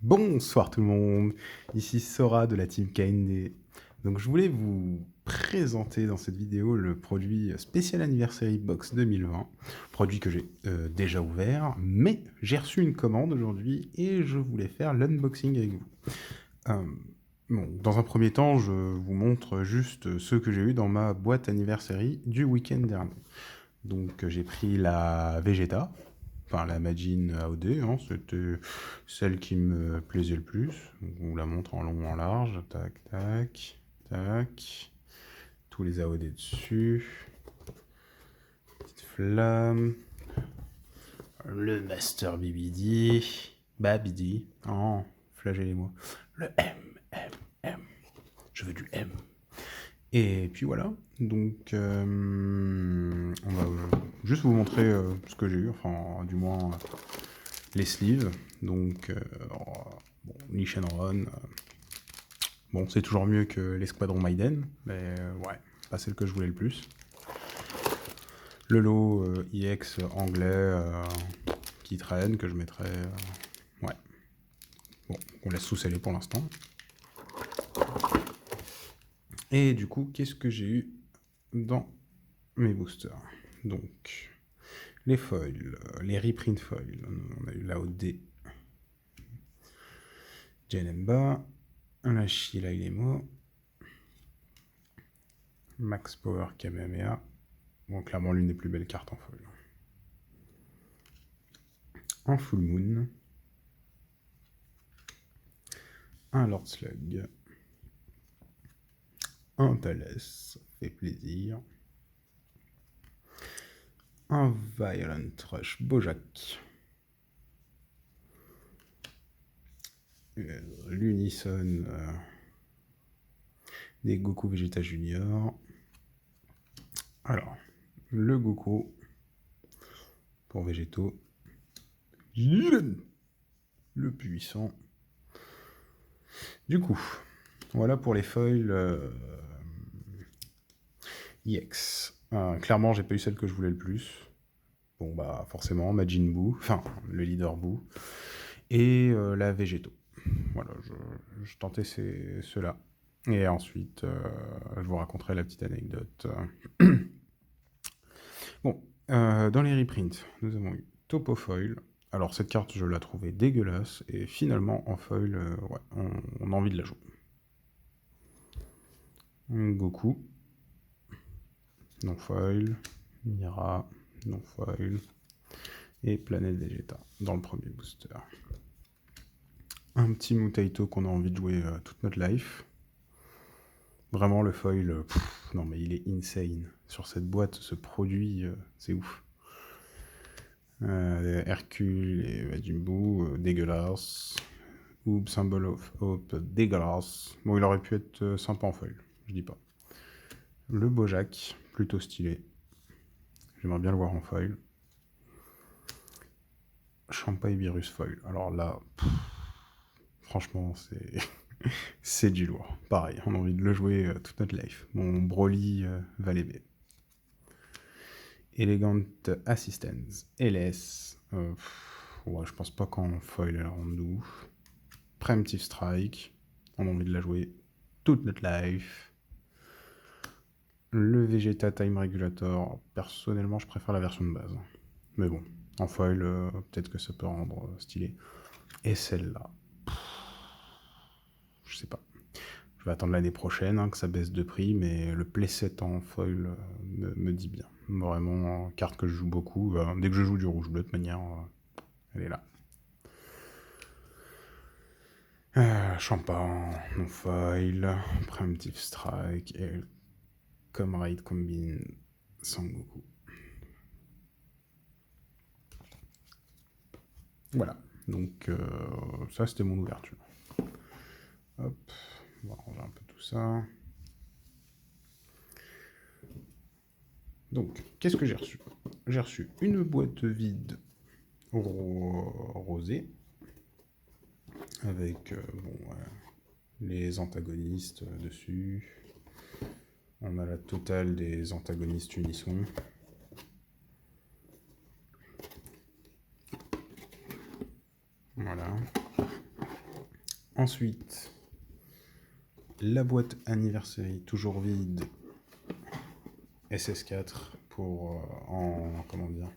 Bonsoir tout le monde, ici Sora de la team KND. Donc je voulais vous présenter dans cette vidéo le produit Special Anniversary Box 2020, produit que j'ai déjà ouvert, mais j'ai reçu une commande aujourd'hui et je voulais faire l'unboxing avec vous. Euh, bon, dans un premier temps, je vous montre juste ce que j'ai eu dans ma boîte anniversary du week-end dernier. Donc j'ai pris la Vegeta, enfin la Majin AOD, hein, c'était celle qui me plaisait le plus. Donc, on la montre en long, en large, tac, tac, tac. Tous les AOD dessus. Petite flamme. Le Master BBD. Babidi. Oh, flagellez-moi. Le M. Je veux du M. Et puis voilà, donc on va juste vous montrer ce que j'ai eu, enfin du moins les sleeves. Donc bon, Lee Shenron, bon c'est toujours mieux que l'escadron Maiden, mais ouais, pas celle que je voulais le plus. Le lot IX anglais qui traîne, que je mettrai, ouais. Bon, on laisse sous-sceller pour l'instant. Et du coup, qu'est-ce que j'ai eu dans mes boosters? Donc, les foils, les reprint foils. On a eu l'AOD Janemba, la Sheila Ilemo, Max Power Kamehameha. Bon, clairement l'une des plus belles cartes en foil. Un Full Moon. Un Lord Slug. Un Thales, ça fait plaisir. Un Violent Rush Bojack. L'Unison des Goku Vegeta Junior. Alors, le Goku pour Végétaux. Jiren, le puissant. Du coup, voilà pour les foils EX. Clairement, j'ai pas eu celle que je voulais le plus. Bon, bah, forcément, Majin Buu, enfin, le leader Buu, et la Végétaux. Voilà, je tentais ceux-là. Et ensuite, je vous raconterai la petite anecdote. Bon, dans les reprints, nous avons eu Topo Foil. Alors, cette carte, je la trouvais dégueulasse, et finalement, en foil, ouais, on a envie de la jouer. Goku, non foil, Mira, non foil, et Planète Vegeta dans le premier booster. Un petit Mutaito qu'on a envie de jouer toute notre life. Vraiment le foil, non mais il est insane. Sur cette boîte, ce produit, c'est ouf. Hercule et Majin Buu, dégueulasse. Oob, Symbol of Hope, dégueulasse. Bon, il aurait pu être sympa en foil, je dis pas. Le Bojack, plutôt stylé. J'aimerais bien le voir en foil. Champa et Virus foil. Alors là, franchement, c'est du lourd. Pareil, on a envie de le jouer toute notre life. Mon Broly Valet B. Elegant Assistance. LS. Ouais, je pense pas qu'en foil elle rende ouf. Preemptive Strike. On a envie de la jouer toute notre life. Le Vegeta Time Regulator. Personnellement, je préfère la version de base. Mais bon, en foil, peut-être que ça peut rendre stylé. Et celle-là. Je sais pas. Je vais attendre l'année prochaine que ça baisse de prix, mais le playset en foil me dit bien. Vraiment, carte que je joue beaucoup. Dès que je joue du rouge-bleu, de toute manière, elle est là. Champa, non foil, Preemptive Strike, et comme Raid Combine Sangoku. Voilà, donc ça c'était mon ouverture. Hop, on va ranger un peu tout ça. Donc, qu'est-ce que j'ai reçu? J'ai reçu une boîte vide rosée avec les antagonistes dessus. On a la totale des antagonistes unissons. Voilà. Ensuite, la boîte anniversary, toujours vide, SS4 pour, comment dire,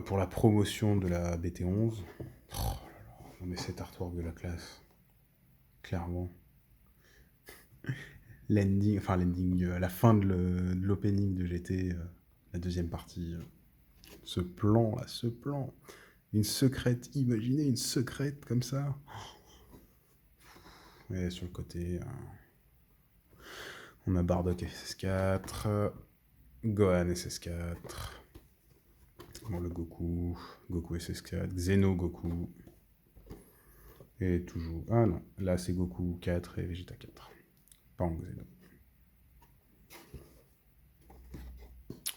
pour la promotion de la BT11. Oh là là, non mais cet artwork de la classe, clairement. L'ending, enfin l'ending, à la fin de l'opening de GT, la deuxième partie. Ce plan là, ce plan. Une secrète, imaginez une secrète comme ça. Et sur le côté, on a Bardock SS4, Gohan SS4, bon, le Goku, Goku SS4, Xeno Goku, et toujours... Ah non, là c'est Goku 4 et Vegeta 4, pas en Xeno.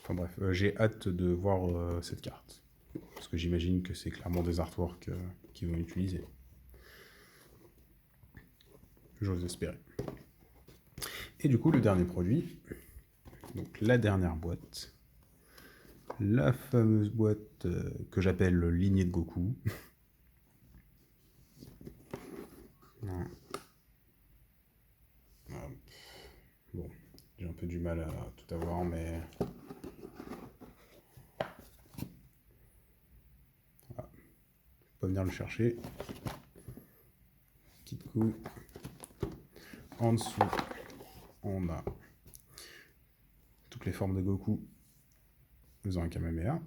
Enfin bref, j'ai hâte de voir cette carte, parce que j'imagine que c'est clairement des artworks qu'ils vont utiliser. J'ose espérer. Et du coup, le dernier produit, donc la dernière boîte, la fameuse boîte que j'appelle lignée de Goku. Bon, j'ai un peu du mal à tout avoir, mais... Voilà. Faut pas venir le chercher. Petit coup. En dessous, on a toutes les formes de Goku faisant un Kamehameha.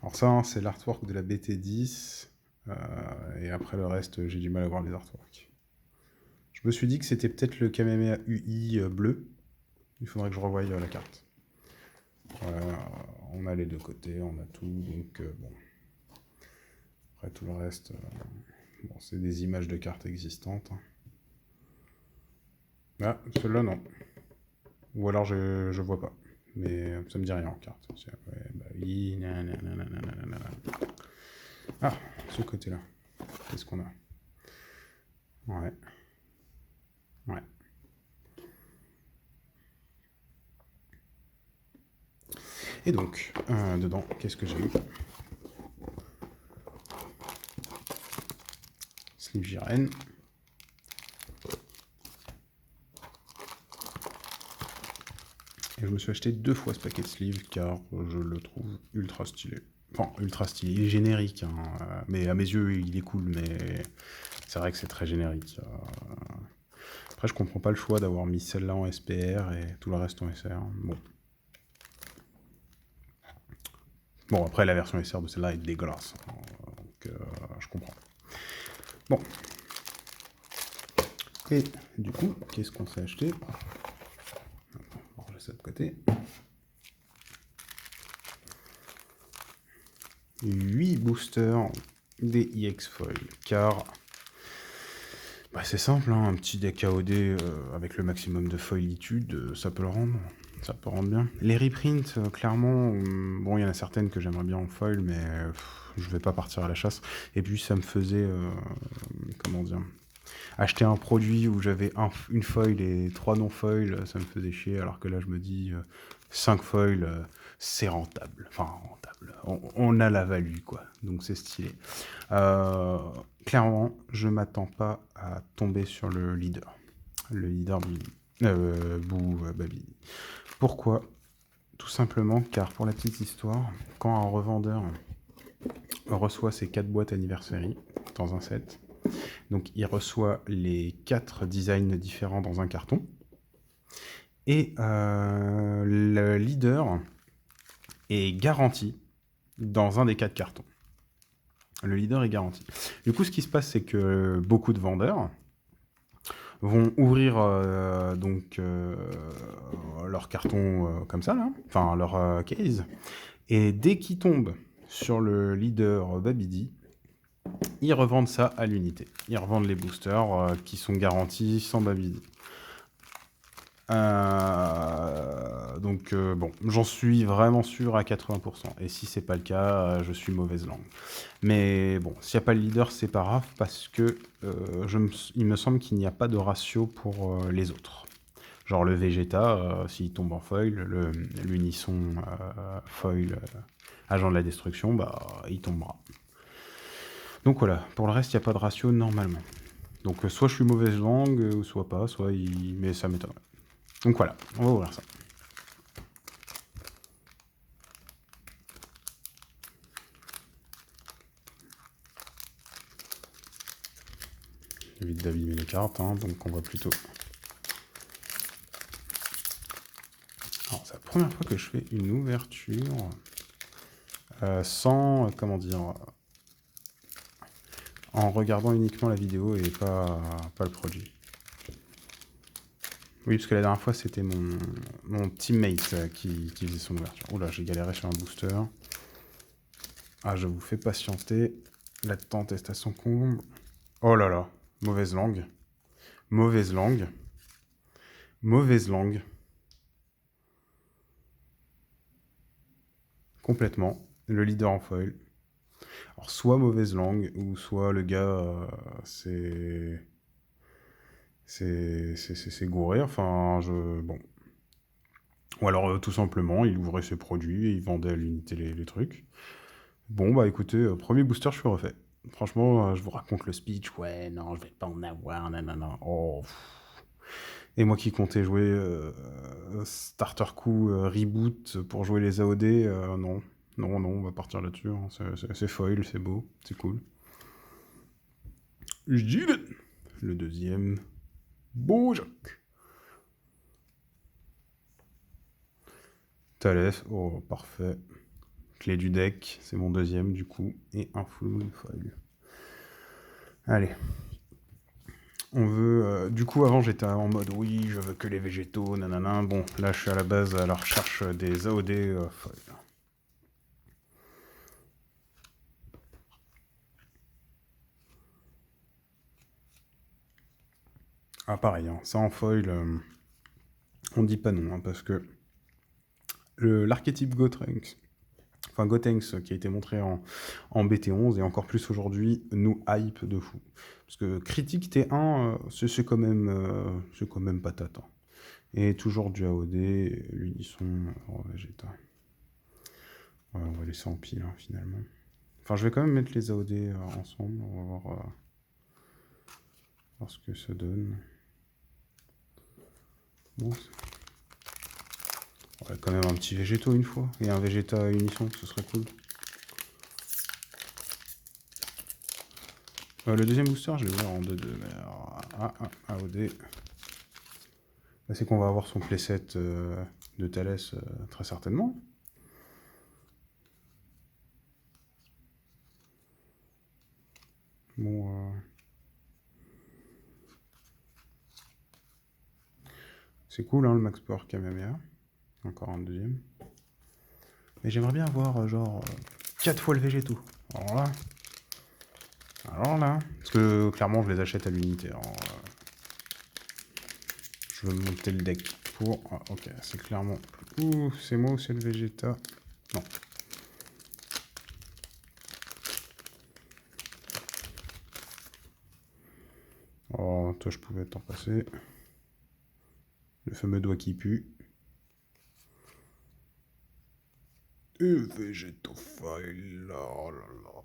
Alors ça, c'est l'artwork de la BT10. Et après le reste, j'ai du mal à voir les artworks. Je me suis dit que c'était peut-être le Kamehameha UI bleu. Il faudrait que je revoie la carte. On a les deux côtés, on a tout, donc bon. Après tout le reste, bon, c'est des images de cartes existantes. Ah, celle-là non. Ou alors je vois pas. Mais ça me dit rien en carte. Ouais, bah oui, nanana. Ah, ce côté-là. Qu'est-ce qu'on a? Ouais. Ouais. Et donc, dedans, qu'est-ce que j'ai eu? Sleeve Jiren. Et je me suis acheté 2 fois ce paquet de sleeve car je le trouve ultra stylé. Enfin, ultra stylé, il est générique, hein, mais à mes yeux il est cool, mais c'est vrai que c'est très générique. Après je comprends pas le choix d'avoir mis celle-là en SPR et tout le reste en SR. Bon, après la version SR de celle-là est dégueulasse, hein, donc je comprends. Bon. Et du coup, qu'est-ce qu'on s'est acheté? On va ranger ça de côté. 8 boosters des EX Foil, car bah, c'est simple, hein, un petit deck AOD avec le maximum de foilitude, ça peut le rendre. Ça peut rendre bien. Les reprints, clairement, bon, il y en a certaines que j'aimerais bien en foil, mais je vais pas partir à la chasse. Et puis, ça me faisait, comment dire, acheter un produit où j'avais une foil et 3 non-foils, ça me faisait chier, alors que là, je me dis, 5 foils, c'est rentable. Enfin, rentable. On a la value, quoi. Donc, c'est stylé. Clairement, je m'attends pas à tomber sur le leader. Le leader Boo Baby. Pourquoi? Tout simplement car, pour la petite histoire, quand un revendeur reçoit ses 4 boîtes anniversary dans un set, donc il reçoit les 4 designs différents dans un carton, et le leader est garanti dans un des 4 cartons. Le leader est garanti. Du coup, ce qui se passe, c'est que beaucoup de vendeurs vont ouvrir leur carton comme ça, là, enfin leur case, et dès qu'ils tombent sur le leader Babidi, ils revendent ça à l'unité. Ils revendent les boosters qui sont garantis sans Babidi. Bon, j'en suis vraiment sûr à 80%. Et si c'est pas le cas, je suis mauvaise langue. Mais bon, s'il n'y a pas le leader, c'est pas grave parce que il me semble qu'il n'y a pas de ratio pour les autres. Genre le Vegeta, s'il tombe en foil, l'unisson foil agent de la destruction, bah il tombera. Donc voilà, pour le reste, il n'y a pas de ratio normalement. Donc soit je suis mauvaise langue, ou soit pas, soit il... Mais ça m'étonnerait. Donc voilà, on va ouvrir ça. Évite d'abîmer les cartes, hein, donc on va plutôt... Alors c'est la première fois que je fais une ouverture sans, comment dire, en regardant uniquement la vidéo et pas le produit. Oui, parce que la dernière fois, c'était mon teammate qui faisait son ouverture. Oula, j'ai galéré sur un booster. Ah, je vous fais patienter. L'attente est à son comble. Oh là là, mauvaise langue. Mauvaise langue. Mauvaise langue. Complètement. Le leader en foil. Alors, soit mauvaise langue, ou soit le gars, c'est gouré. Enfin, bon. Ou alors, tout simplement, il ouvrait ses produits et il vendait à l'unité les trucs. Bon, bah écoutez, premier booster, je suis refait. Franchement, je vous raconte le speech. Ouais, non, je vais pas en avoir, nanana. Oh. Et moi qui comptais jouer Starter Coup Reboot pour jouer les AOD, non. Non, non, on va partir là-dessus. Hein. C'est foil, c'est beau, c'est cool. Gilles, le deuxième. Bojack. Thalès, oh, parfait. Clé du deck, c'est mon deuxième du coup. Et un full moon foil. Allez. On veut... du coup, avant, j'étais en mode, oui, je veux que les végétaux, nanana. Bon, là, je suis à la base à la recherche des AOD foil. Ah, pareil, hein, ça en foil, on dit pas non, hein, parce que l'archétype Gotenks, enfin Gotenks qui a été montré en BT11 et encore plus aujourd'hui, nous hype de fou. Parce que critique T1, c'est quand même patate. Hein. Et toujours du AOD, l'unisson, Vegeta. Ouais, on va laisser en pile, hein, finalement. Enfin, je vais quand même mettre les AOD ensemble, on va voir ce que ça donne. Bon, ouais, quand même un petit végéto une fois, et un Vegeta unisson, ce serait cool. Le deuxième booster, je l'ai ouvert en 2-2, mais AOD. Là, c'est qu'on va avoir son playset de Thalès, très certainement. Bon, c'est cool, hein, le Max Power Kamehameha. Encore un deuxième. Mais j'aimerais bien avoir, genre, 4 fois le végéto. Alors là, parce que clairement, je les achète à l'unité. Je veux monter le deck pour... Ah, ok, c'est clairement... Ouh, c'est moi ou c'est le Vegeta? Non. Oh, toi, je pouvais t'en passer. Le fameux doigt qui pue. Et Végétophile, oh là là.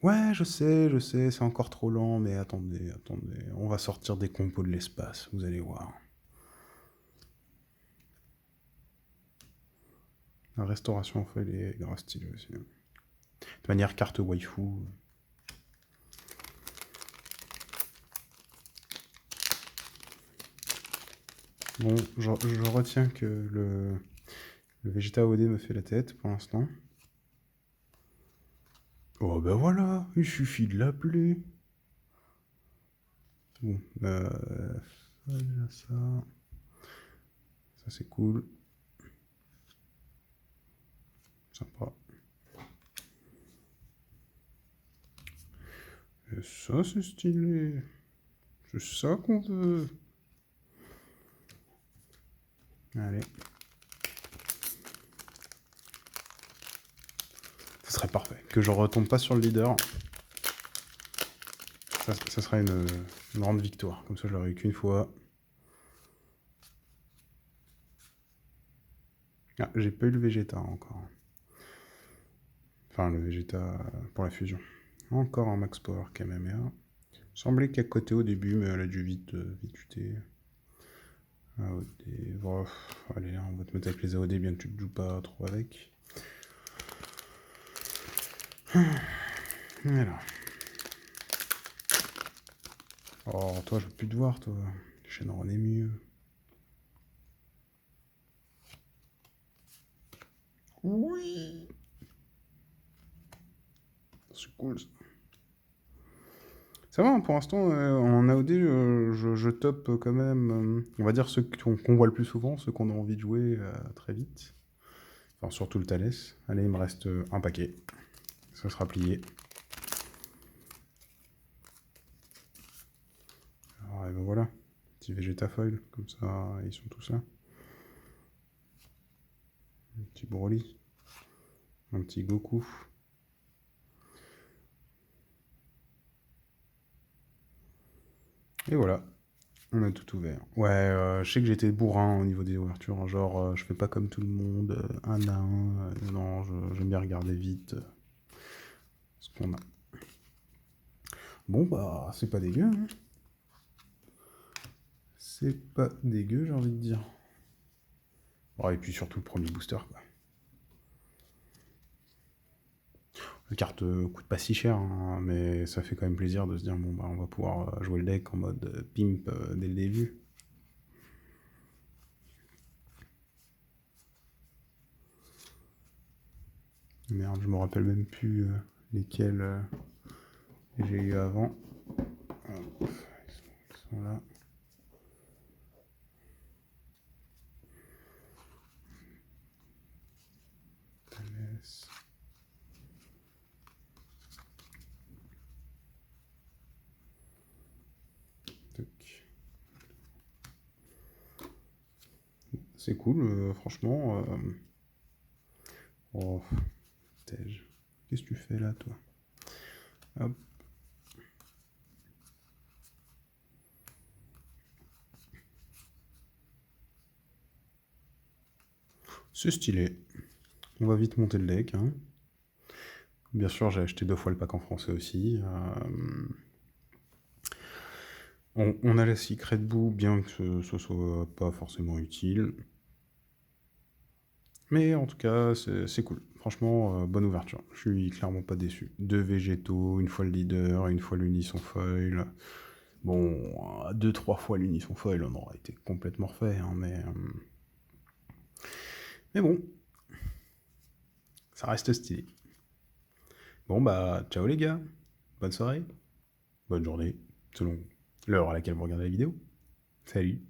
Ouais, je sais, c'est encore trop lent, mais attendez, on va sortir des compos de l'espace, vous allez voir. La restauration folle est grave stylée aussi. De manière carte waifu. Bon, je retiens que le Vegeta OD me fait la tête pour l'instant. Oh ben voilà, il suffit de l'appeler. Bon, voilà ça. Ça c'est cool. Sympa. Et ça c'est stylé. C'est ça qu'on veut. Allez. Ce serait parfait. Que je retombe pas sur le leader. Ça serait une grande victoire. Comme ça, je l'aurais eu qu'une fois. Ah, j'ai pas eu le Vegeta encore. Enfin, le Vegeta pour la fusion. Encore un Max Power Kamehameha. Semblait qu'à côté au début, mais elle a dû vite chuter. AOD. Bon, allez, on va te mettre avec les AOD, bien que tu te joues pas trop avec. Voilà. Oh, toi, je veux plus te voir, toi. Shenron est mieux. Oui. C'est cool, ça. Ça va, hein, pour l'instant, en AOD, je top quand même, on va dire ceux qu'on voit le plus souvent, ceux qu'on a envie de jouer très vite. Enfin, surtout le Thalès. Allez, il me reste un paquet. Ça sera plié. Alors, et ben voilà. Petit Végétafoil, comme ça, ils sont tous là. Un petit Broly. Un petit Goku. Et voilà. On a tout ouvert. Ouais, je sais que j'étais bourrin au niveau des ouvertures, hein, genre je fais pas comme tout le monde, un à un. Non, j'aime bien regarder vite ce qu'on a. Bon, bah, c'est pas dégueu, hein. C'est pas dégueu, j'ai envie de dire. Oh, et puis surtout le premier booster, quoi. La carte coûte pas si cher, hein, mais ça fait quand même plaisir de se dire, bon, bah, on va pouvoir jouer le deck en mode pimp dès le début. Merde, je me rappelle même plus lesquels j'ai eu avant. Hop, ils sont là. Thalès. Toc. C'est cool, franchement. Oh, Tej. Qu'est-ce que tu fais là, toi? Hop. C'est stylé. On va vite monter le deck, hein. Bien sûr, j'ai acheté 2 fois le pack en français aussi. On a la Secret Boo, bien que ce soit pas forcément utile. Mais en tout cas, c'est cool. Franchement, bonne ouverture. Je suis clairement pas déçu. 2 végétaux, une fois le leader, une fois l'unisson foil. Bon, 2-3 fois l'unisson foil, on aurait été complètement refait, hein, mais bon, ça reste stylé. Bon bah, ciao les gars. Bonne soirée. Bonne journée, selon l'heure à laquelle vous regardez la vidéo. Salut.